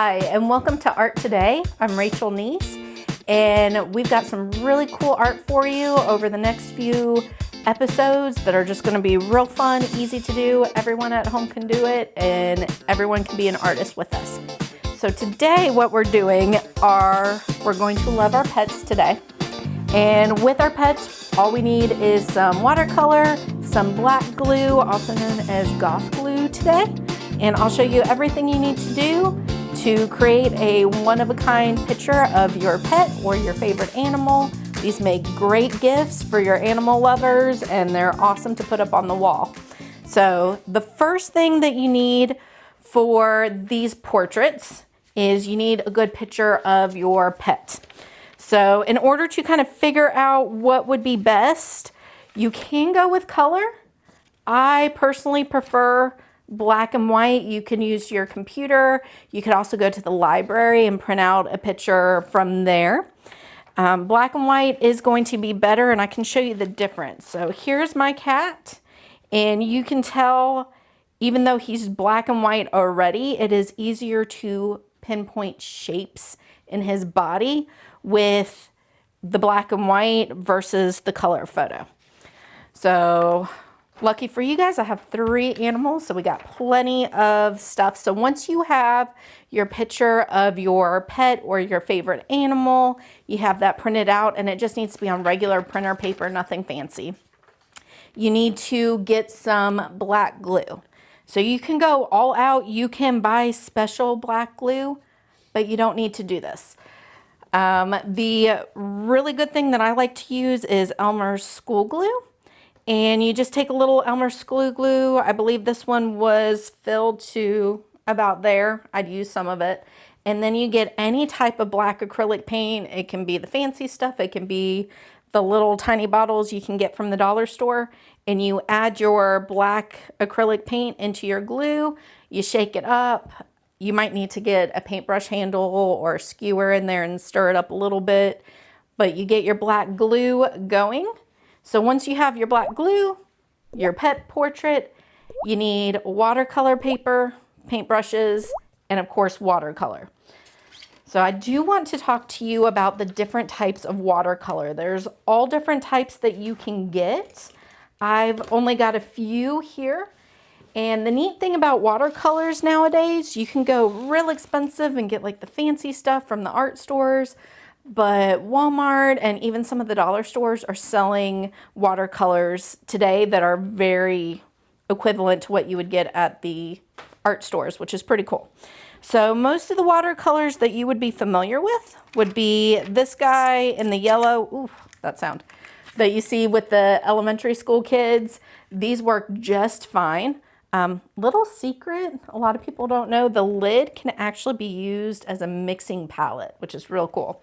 Hi, and welcome to Art Today. I'm Rachel Neese, and we've got some really cool art for you over the next few episodes that are just going to be real fun, easy to do. Everyone at home can do it, and everyone can be an artist with us. So today what we're doing we're going to love our pets today. And with our pets, all we need is some watercolor, some black glue, also known as goth glue today. And I'll show you everything you need to do to create a one-of-a-kind picture of your pet or your favorite animal. These make great gifts for your animal lovers, and they're awesome to put up on the wall. So the first thing that you need for these portraits is you need a good picture of your pet. So in order to kind of figure out what would be best, you can go with color. I personally prefer black and white. You can use your computer. You could also go to the library and print out a picture from there. Black and white is going to be better, and I can show you the difference. So here's my cat, and you can tell, even though he's black and white already, it is easier to pinpoint shapes in his body with the black and white versus the color photo. So lucky for you guys, I have 3 animals, so we got plenty of stuff. So once you have your picture of your pet or your favorite animal, you have that printed out, and it just needs to be on regular printer paper, nothing fancy. You need to get some black glue. So you can go all out. You can buy special black glue, but you don't need to do this. The really good thing that I like to use is Elmer's school glue. And you just take a little Elmer's school glue. I believe this one was filled to about there. I'd use some of it. And then you get any type of black acrylic paint. It can be the fancy stuff. It can be the little tiny bottles you can get from the dollar store. And you add your black acrylic paint into your glue. You shake it up. You might need to get a paintbrush handle or a skewer in there and stir it up a little bit. But you get your black glue going. So once you have your black glue, your pet portrait, you need watercolor paper, paintbrushes, and of course watercolor. So I do want to talk to you about the different types of watercolor. There's all different types that you can get. I've only got a few here. And the neat thing about watercolors nowadays, you can go real expensive and get like the fancy stuff from the art stores. But Walmart and even some of the dollar stores are selling watercolors today that are very equivalent to what you would get at the art stores, which is pretty cool. So most of the watercolors that you would be familiar with would be this guy in the yellow, ooh, that sound, that you see with the elementary school kids. These work just fine. Little secret, a lot of people don't know, the lid can actually be used as a mixing palette, which is real cool.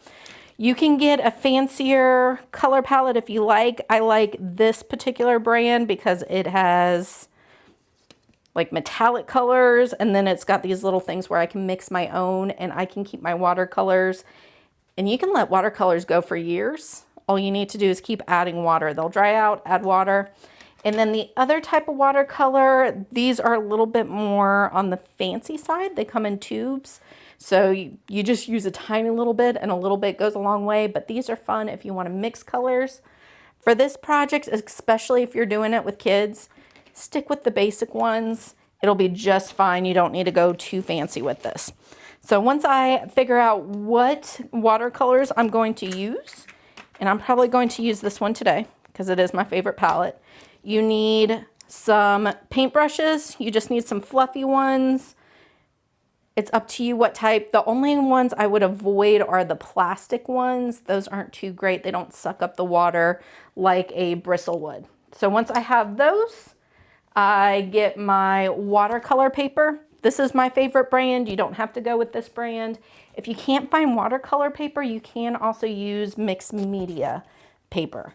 You can get a fancier color palette if you like. I like this particular brand because it has like metallic colors, and then it's got these little things where I can mix my own, and I can keep my watercolors, and you can let watercolors go for years. All you need to do is keep adding water. They'll dry out, add water. And then the other type of watercolor, these are a little bit more on the fancy side. They come in tubes. So you just use a tiny little bit, and a little bit goes a long way. But these are fun if you want to mix colors. For this project, especially if you're doing it with kids, stick with the basic ones. It'll be just fine. You don't need to go too fancy with this. So once I figure out what watercolors I'm going to use, and I'm probably going to use this one today because it is my favorite palette. You need some paintbrushes. You just need some fluffy ones. It's up to you what type. The only ones I would avoid are the plastic ones. Those aren't too great. They don't suck up the water like a bristle would. So once I have those, I get my watercolor paper. This is my favorite brand. You don't have to go with this brand. If you can't find watercolor paper, you can also use mixed media paper.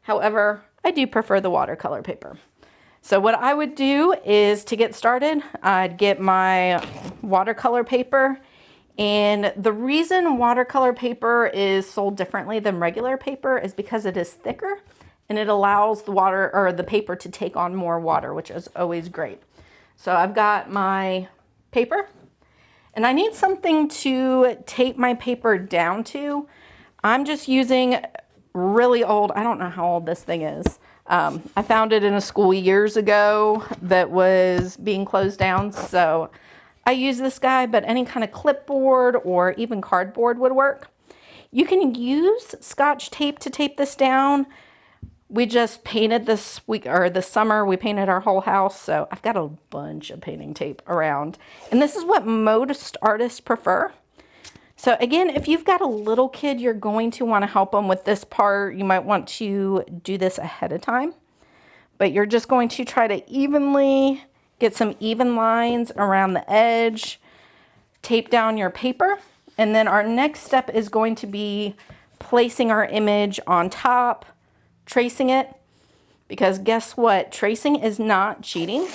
However, I do prefer the watercolor paper. So what I would do is, to get started, I'd get my watercolor paper. And the reason watercolor paper is sold differently than regular paper is because it is thicker and it allows the water or the paper to take on more water, which is always great. So I've got my paper, And I need something to tape my paper down to. I'm just using really old, I don't know how old this thing is. I found it in a school years ago that was being closed down, so I use this guy, but any kind of clipboard or even cardboard would work. You can use Scotch tape to tape this down. We just painted this week, or this summer, we painted our whole house, so I've got a bunch of painting tape around. And this is what most artists prefer. So again, if you've got a little kid, you're going to want to help them with this part. You might want to do this ahead of time, but you're just going to try to evenly get some even lines around the edge, tape down your paper, and then our next step is going to be placing our image on top, tracing it, because guess what? Tracing is not cheating.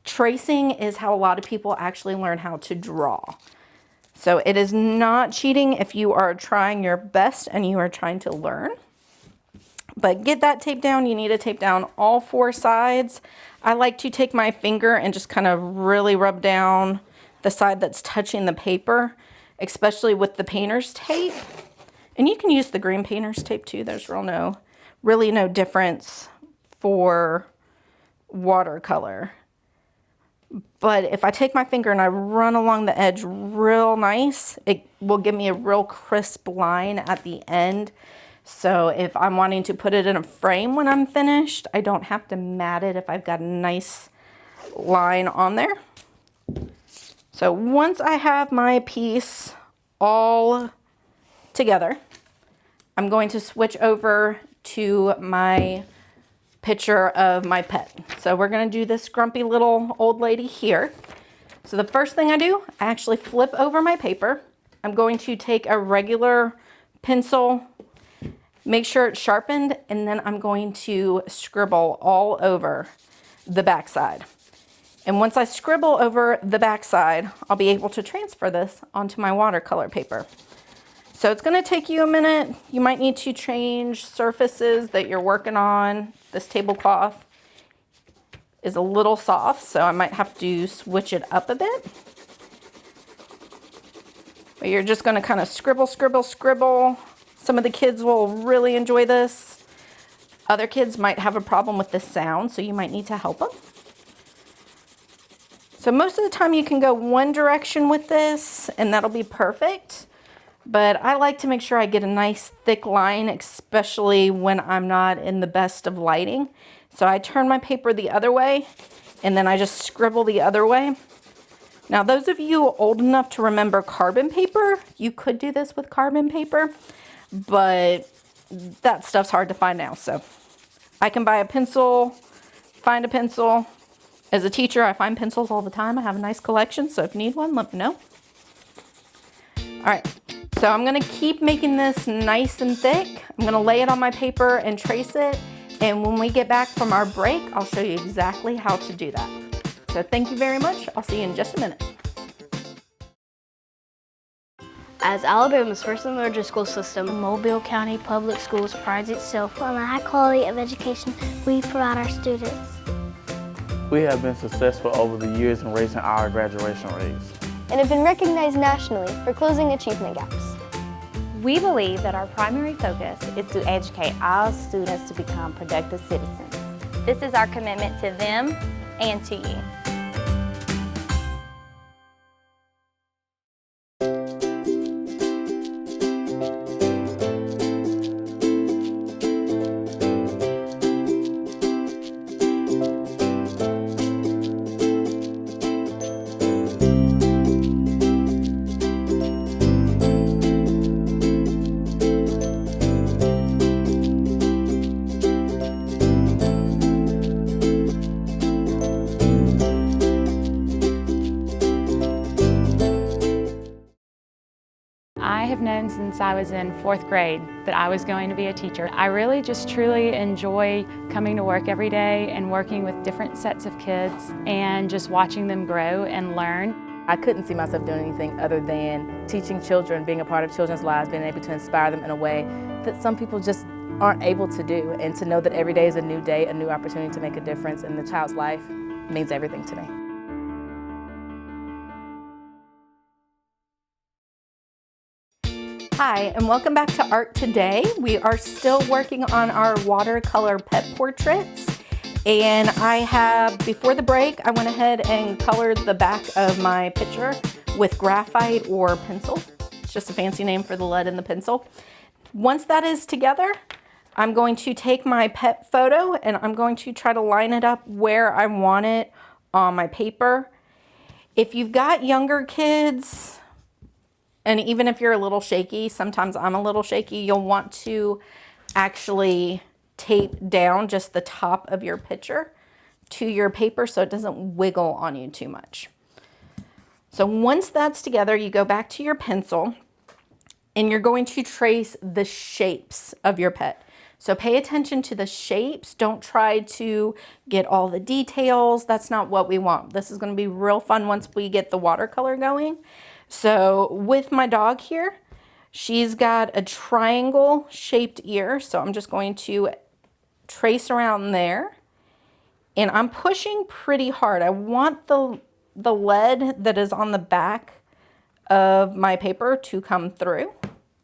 Tracing is how a lot of people actually learn how to draw. So it is not cheating if you are trying your best and you are trying to learn. But get that tape down. You need to tape down all 4 sides. I like to take my finger and just kind of really rub down the side that's touching the paper, especially with the painter's tape. And you can use the green painter's tape too. There's really no difference for watercolor. But if I take my finger and I run along the edge real nice, it will give me a real crisp line at the end. So if I'm wanting to put it in a frame when I'm finished, I don't have to mat it if I've got a nice line on there. So once I have my piece all together, I'm going to switch over to my picture of my pet. So we're going to do this grumpy little old lady here. So the first thing I do, I actually flip over my paper. I'm going to take a regular pencil, make sure it's sharpened, and then I'm going to scribble all over the backside. And once I scribble over the backside, I'll be able to transfer this onto my watercolor paper. So it's going to take you a minute. You might need to change surfaces that you're working on. This tablecloth is a little soft, so I might have to switch it up a bit. But you're just going to kind of scribble, scribble, scribble. Some of the kids will really enjoy this. Other kids might have a problem with the sound, so you might need to help them. So most of the time you can go one direction with this, and that'll be perfect. But I like to make sure I get a nice thick line, especially when I'm not in the best of lighting. So I turn my paper the other way, and then I just scribble the other way. Now, those of you old enough to remember carbon paper, you could do this with carbon paper, but that stuff's hard to find now. So I can buy a pencil, find a pencil. As a teacher, I find pencils all the time. I have a nice collection, so if you need one, let me know. All right. So I'm going to keep making this nice and thick. I'm going to lay it on my paper and trace it. And when we get back from our break, I'll show you exactly how to do that. So thank you very much. I'll see you in just a minute. As Alabama's first and largest school system, Mobile County Public Schools prides itself on the high quality of education we provide our students. We have been successful over the years in raising our graduation rates and have been recognized nationally for closing achievement gaps. We believe that our primary focus is to educate all students to become productive citizens. This is our commitment to them and to you. I have known since I was in 4th grade that I was going to be a teacher. I really just truly enjoy coming to work every day and working with different sets of kids and just watching them grow and learn. I couldn't see myself doing anything other than teaching children, being a part of children's lives, being able to inspire them in a way that some people just aren't able to do. And to know that every day is a new day, a new opportunity to make a difference in the child's life means everything to me. Hi, and welcome back to Art Today. We are still working on our watercolor pet portraits. And before the break, I went ahead and colored the back of my picture with graphite or pencil. It's just a fancy name for the lead in the pencil. Once that is together, I'm going to take my pet photo and I'm going to try to line it up where I want it on my paper. If you've got younger kids, and even if you're a little shaky, sometimes I'm a little shaky, you'll want to actually tape down just the top of your picture to your paper so it doesn't wiggle on you too much. So once that's together, you go back to your pencil and you're going to trace the shapes of your pet. So pay attention to the shapes. Don't try to get all the details. That's not what we want. This is going to be real fun once we get the watercolor going. So with my dog here, she's got a triangle shaped ear. So I'm just going to trace around there. And I'm pushing pretty hard. I want the lead that is on the back of my paper to come through.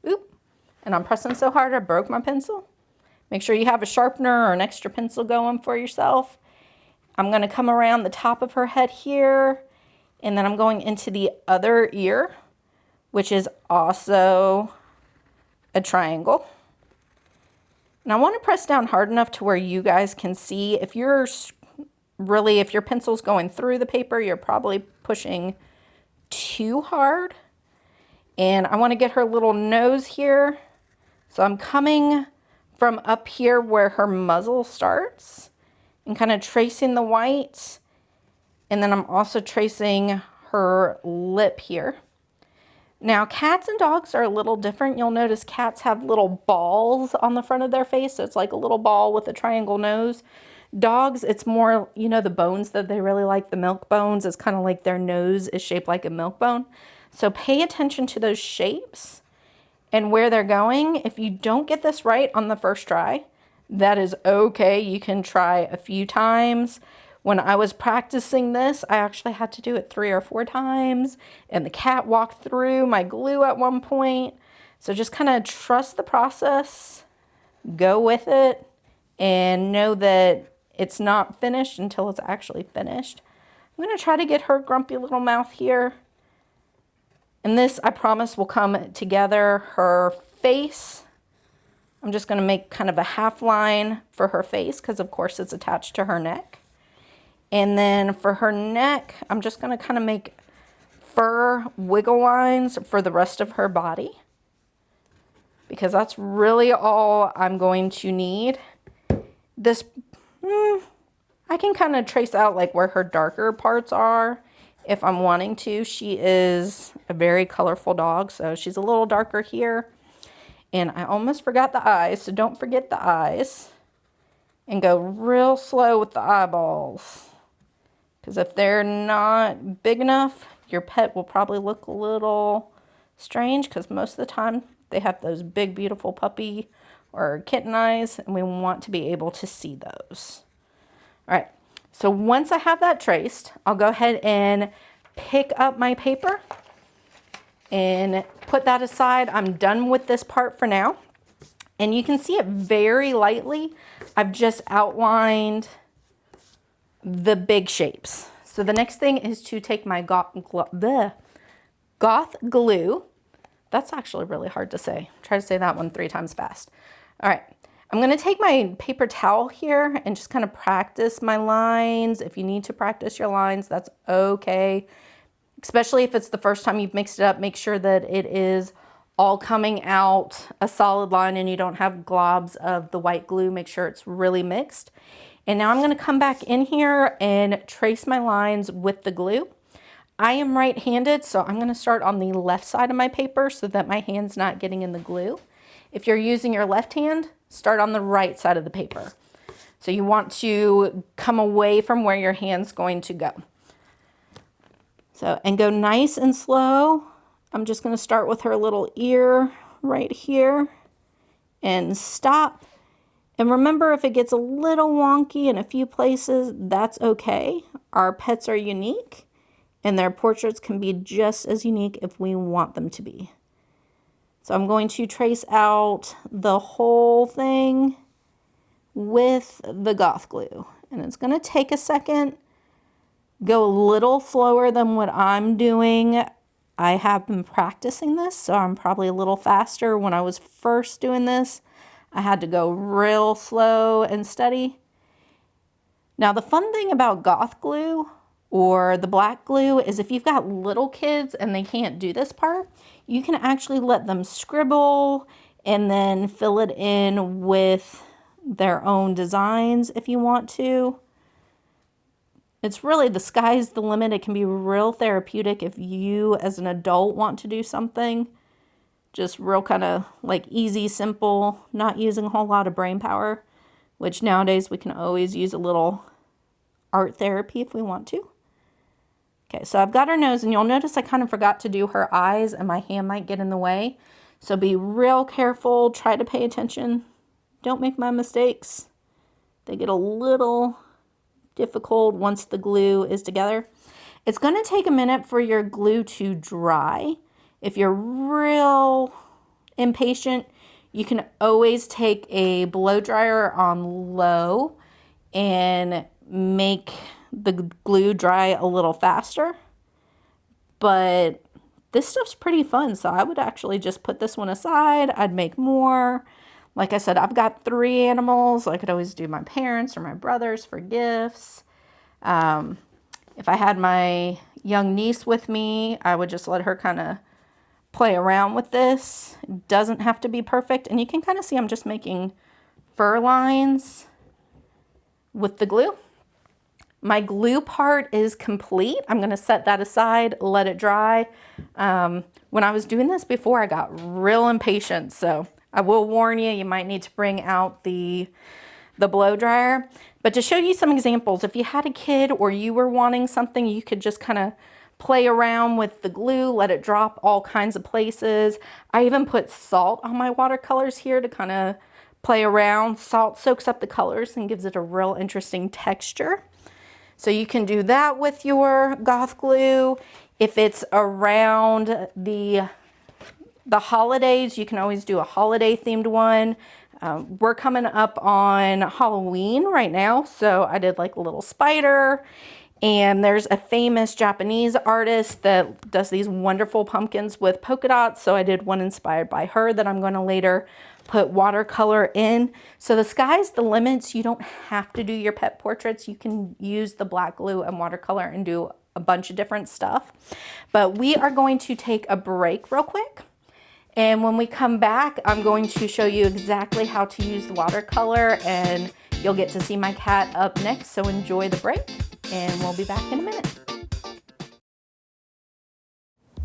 Oop. And I'm pressing so hard I broke my pencil. Make sure you have a sharpener or an extra pencil going for yourself. I'm going to come around the top of her head here. And then I'm going into the other ear, which is also a triangle. And I want to press down hard enough to where you guys can see. If your pencil's going through the paper, you're probably pushing too hard. And I want to get her little nose here. So I'm coming from up here where her muzzle starts and kind of tracing the white. And then I'm also tracing her lip here. Now, cats and dogs are a little different. You'll notice cats have little balls on the front of their face. So it's like a little ball with a triangle nose. Dogs, it's more, you know, the bones that they really like, the milk bones. It's kind of like their nose is shaped like a milk bone. So pay attention to those shapes and where they're going. If you don't get this right on the first try, that is okay. You can try a few times. When I was practicing this, I actually had to do it 3 or 4 times, and the cat walked through my glue at one point. So just kind of trust the process, go with it, and know that it's not finished until it's actually finished. I'm going to try to get her grumpy little mouth here. And this, I promise, will come together. Her face, I'm just going to make kind of a half line for her face because, of course, it's attached to her neck. And then for her neck, I'm just going to kind of make fur wiggle lines for the rest of her body because that's really all I'm going to need. This, I can kind of trace out like where her darker parts are if I'm wanting to. She is a very colorful dog, so she's a little darker here. And I almost forgot the eyes, so don't forget the eyes. And go real slow with the eyeballs. Because if they're not big enough, your pet will probably look a little strange because most of the time they have those big, beautiful puppy or kitten eyes, and we want to be able to see those. All right, so once I have that traced, I'll go ahead and pick up my paper and put that aside. I'm done with this part for now. And you can see it very lightly. I've just outlined the big shapes. So the next thing is to take my goth glue. That's actually really hard to say. Try to say that one 3 times fast. All right, I'm gonna take my paper towel here and just kind of practice my lines. If you need to practice your lines, that's okay. Especially if it's the first time you've mixed it up, make sure that it is all coming out a solid line and you don't have globs of the white glue. Make sure it's really mixed. And now I'm going to come back in here and trace my lines with the glue. I am right-handed, so I'm going to start on the left side of my paper so that my hand's not getting in the glue. If you're using your left hand, start on the right side of the paper. So you want to come away from where your hand's going to go. So, and go nice and slow. I'm just going to start with her little ear right here and stop. And remember, if it gets a little wonky in a few places, that's okay. Our pets are unique, and their portraits can be just as unique if we want them to be. So I'm going to trace out the whole thing with the goth glue. And it's going to take a second. Go a little slower than what I'm doing. I have been practicing this, so I'm probably a little faster. When I was first doing this, I had to go real slow and steady. Now, the fun thing about goth glue or the black glue is if you've got little kids and they can't do this part, you can actually let them scribble and then fill it in with their own designs if you want to. It's really, the sky's the limit. It can be real therapeutic if you as an adult want to do something. Just real kind of like easy, simple, not using a whole lot of brain power, which nowadays we can always use a little art therapy if we want to. Okay, so I've got her nose, and you'll notice I kind of forgot to do her eyes, and my hand might get in the way. So be real careful. Try to pay attention. Don't make my mistakes. They get a little difficult once the glue is together. It's going to take a minute for your glue to dry. If you're real impatient, you can always take a blow dryer on low and make the glue dry a little faster. But this stuff's pretty fun, so I would actually just put this one aside. I'd make more. Like I said, I've got 3 animals. I could always do my parents or my brothers for gifts. If I had my young niece with me, I would just let her kind of play around with this. It doesn't have to be perfect. And you can kind of see I'm just making fur lines with the glue. My glue part is complete. I'm going to set that aside, let it dry. When I was doing this before, I got real impatient. So I will warn you, you might need to bring out the blow dryer. But to show you some examples, if you had a kid or you were wanting something, you could just kind of play around with the glue, let it drop all kinds of places. I even put salt on my watercolors here to kind of play around. Salt soaks up the colors and gives it a real interesting texture. So you can do that with your goth glue. If it's around the holidays, you can always do a holiday themed one. We're coming up on Halloween right now, so I did like a little spider. And there's a famous Japanese artist that does these wonderful pumpkins with polka dots. So I did one inspired by her that I'm going to later put watercolor in. So the sky's the limit. You don't have to do your pet portraits. You can use the black glue and watercolor and do a bunch of different stuff. But we are going to take a break real quick. And when we come back, I'm going to show you exactly how to use the watercolor, and you'll get to see my cat up next. So enjoy the break, and we'll be back in a minute.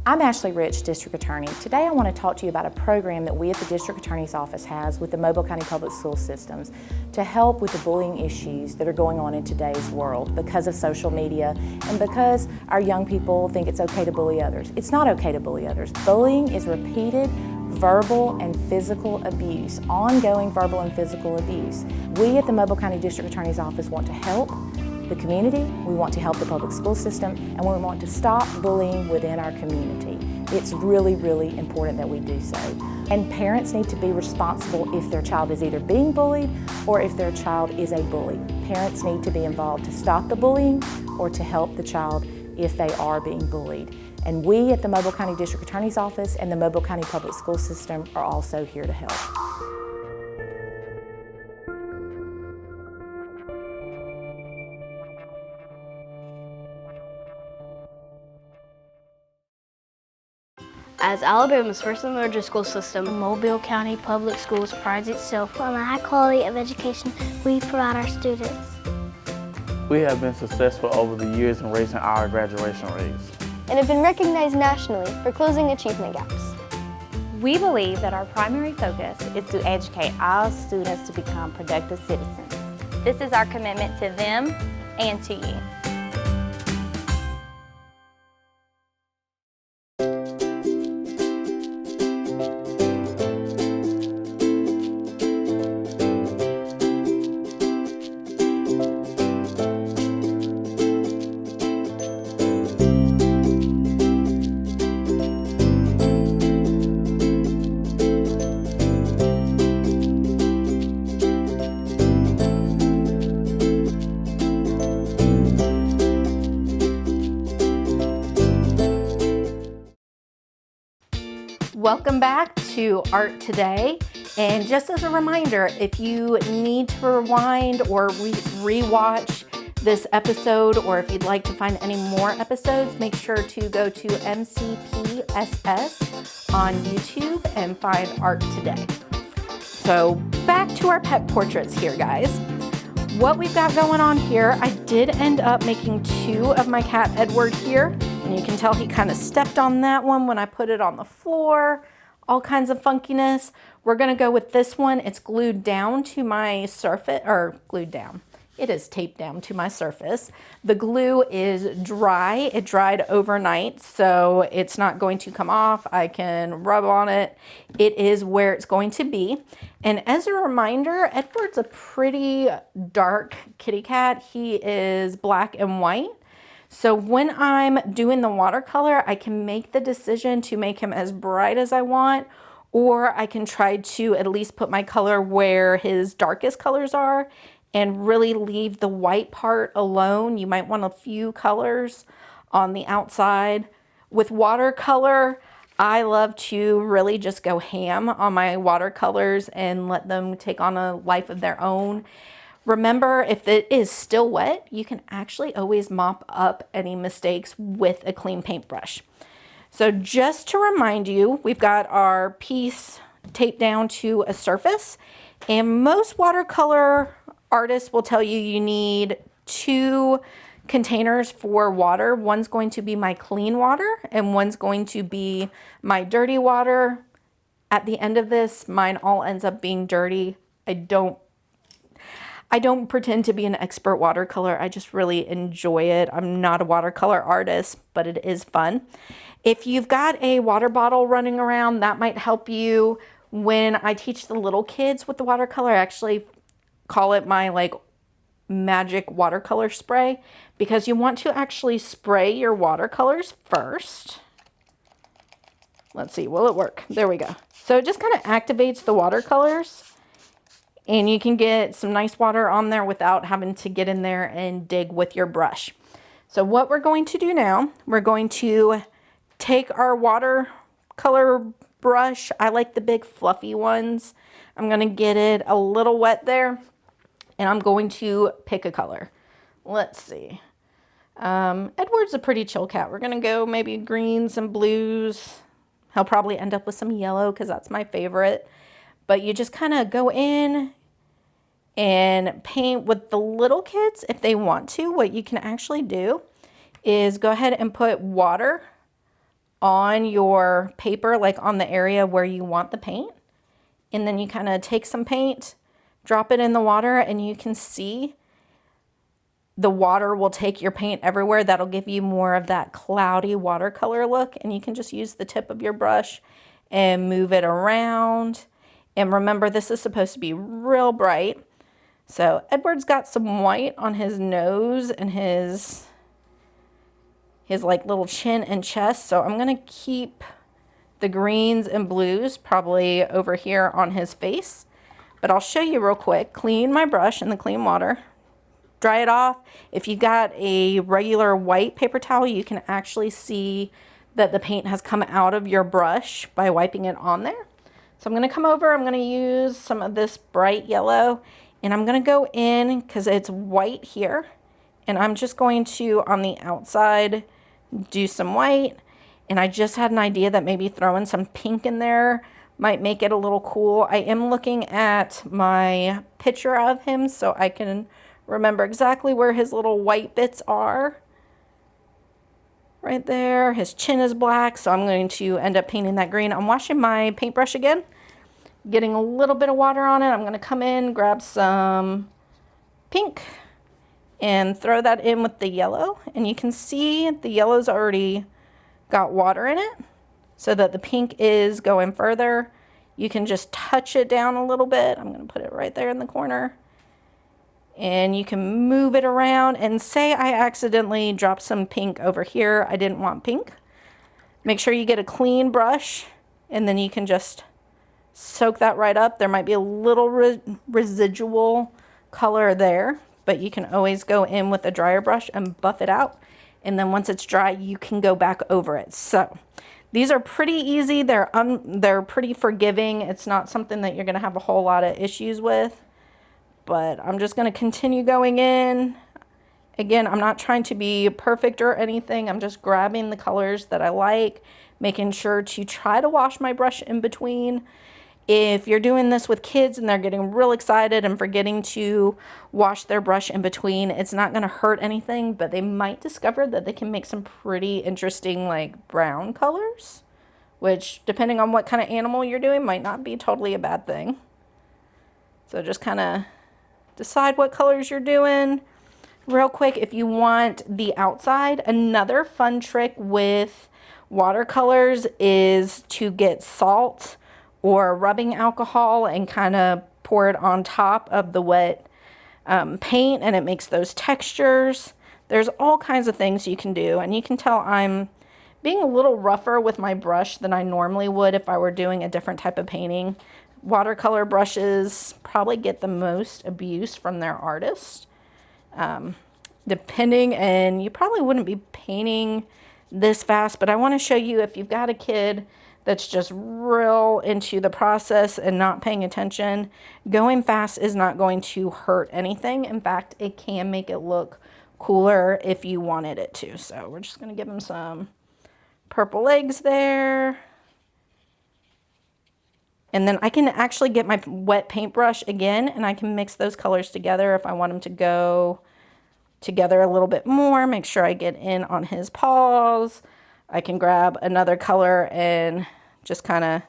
I'm Ashley Rich, District Attorney. Today I want to talk to you about a program that we at the District Attorney's Office has with the Mobile County Public School Systems to help with the bullying issues that are going on in today's world because of social media and because our young people think it's okay to bully others. It's not okay to bully others. Bullying is repeated verbal and physical abuse, ongoing verbal and physical abuse. We at the Mobile County District Attorney's Office want to help the community, we want to help the public school system, and we want to stop bullying within our community. It's really, really important that we do so. And parents need to be responsible if their child is either being bullied or if their child is a bully. Parents need to be involved to stop the bullying or to help the child if they are being bullied. And we at the Mobile County District Attorney's Office and the Mobile County Public School System are also here to help. As Alabama's first and largest school system, Mobile County Public Schools prides itself on the high quality of education we provide our students. We have been successful over the years in raising our graduation rates and have been recognized nationally for closing achievement gaps. We believe that our primary focus is to educate all students to become productive citizens. This is our commitment to them and to you. Welcome back to Art Today. And just as a reminder, if you need to rewind or re-watch this episode, or if you'd like to find any more episodes, make sure to go to MCPSS on YouTube and find Art Today. So back to our pet portraits here, guys. What we've got going on here, I did end up making 2 of my cat Edward here. And you can tell he kind of stepped on that one when I put it on the floor. All kinds of funkiness. We're gonna go with this one. It's glued down to my surface, or glued down. It is taped down to my surface. The glue is dry. It dried overnight, so it's not going to come off. I can rub on it. It is where it's going to be. And as a reminder, Edward's a pretty dark kitty cat. He is black and white. So when I'm doing the watercolor, I can make the decision to make him as bright as I want, or I can try to at least put my color where his darkest colors are and really leave the white part alone. You might want a few colors on the outside. With watercolor, I love to really just go ham on my watercolors and let them take on a life of their own. Remember, if it is still wet, you can actually always mop up any mistakes with a clean paintbrush. So just to remind you, we've got our piece taped down to a surface, and most watercolor artists will tell you you need 2 containers for water. One's going to be my clean water, and one's going to be my dirty water. At the end of this, mine all ends up being dirty. I don't pretend to be an expert watercolor. I just really enjoy it. I'm not a watercolor artist, but it is fun. If you've got a water bottle running around, that might help you. When I teach the little kids with the watercolor, I actually call it my magic watercolor spray, because you want to actually spray your watercolors first. Let's see, will it work? There we go. So it just kind of activates the watercolors. And you can get some nice water on there without having to get in there and dig with your brush. So what we're going to do now, we're going to take our watercolor brush. I like the big fluffy ones. I'm going to get it a little wet there, and I'm going to pick a color. Let's see. Edward's a pretty chill cat. We're going to go maybe greens and blues. He'll probably end up with some yellow because that's my favorite. But you just kind of go in and paint with the little kids if they want to. What you can actually do is go ahead and put water on your paper, like on the area where you want the paint. And then you kind of take some paint, drop it in the water, and you can see the water will take your paint everywhere. That'll give you more of that cloudy watercolor look. And you can just use the tip of your brush and move it around. And remember, this is supposed to be real bright. So Edward's got some white on his nose and his like little chin and chest. So I'm going to keep the greens and blues probably over here on his face. But I'll show you real quick. Clean my brush in the clean water. Dry it off. If you got a regular white paper towel, you can actually see that the paint has come out of your brush by wiping it on there. So I'm going to come over, I'm going to use some of this bright yellow, and I'm going to go in because it's white here, and I'm just going to, on the outside, do some white. And I just had an idea that maybe throwing some pink in there might make it a little cool. I am looking at my picture of him so I can remember exactly where his little white bits are. Right there, his chin is black, so I'm going to end up painting that green. I'm washing my paintbrush again, getting a little bit of water on it. I'm going to come in, grab some pink, and throw that in with the yellow. And you can see the yellow's already got water in it, so that the pink is going further. You can just touch it down a little bit. I'm going to put it right there in the corner. And you can move it around, and say I accidentally dropped some pink over here. I didn't want pink. Make sure you get a clean brush, and then you can just soak that right up. There might be a little residual color there, but you can always go in with a dryer brush and buff it out. And then once it's dry, you can go back over it. So These are pretty easy. They're pretty forgiving. It's not something that you're going to have a whole lot of issues with. But I'm just going to continue going in. Again, I'm not trying to be perfect or anything. I'm just grabbing the colors that I like, making sure to try to wash my brush in between. If you're doing this with kids and they're getting real excited and forgetting to wash their brush in between, it's not going to hurt anything, but they might discover that they can make some pretty interesting like brown colors, which depending on what kind of animal you're doing might not be totally a bad thing. So just kind of decide what colors you're doing. Real quick, if you want the outside, another fun trick with watercolors is to get salt or rubbing alcohol and kind of pour it on top of the wet paint, and it makes those textures. There's all kinds of things you can do, and you can tell I'm being a little rougher with my brush than I normally would if I were doing a different type of painting. Watercolor brushes probably get the most abuse from their artist, depending, and you probably wouldn't be painting this fast, but I want to show you if you've got a kid that's just real into the process and not paying attention, going fast is not going to hurt anything. In fact, it can make it look cooler if you wanted it to. So we're just going to give him some purple legs there. And then I can actually get my wet paintbrush again, and I can mix those colors together if I want them to go together a little bit more. Make sure I get in on his paws. I can grab another color and just kind of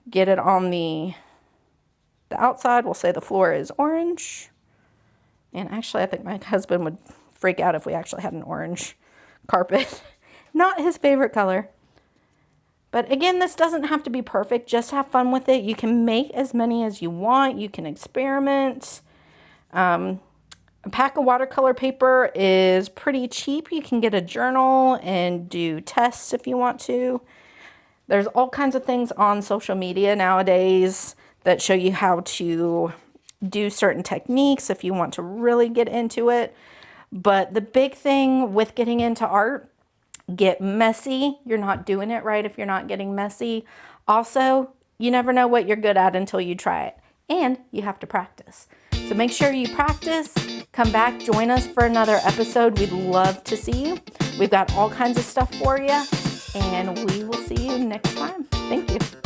get it on the outside. We'll say the floor is orange. And actually, I think my husband would freak out if we actually had an orange carpet. Not his favorite color. But again, this doesn't have to be perfect. Just have fun with it. You can make as many as you want. You can experiment. A pack of watercolor paper is pretty cheap. You can get a journal and do tests if you want to. There's all kinds of things on social media nowadays that show you how to do certain techniques if you want to really get into it. But the big thing with getting into art, get messy. You're not doing it right if you're not getting messy. Also, you never know what you're good at until you try it. And you have to practice. So make sure you practice. Come back, join us for another episode. We'd love to see you. We've got all kinds of stuff for you, and we will see you next time. Thank you.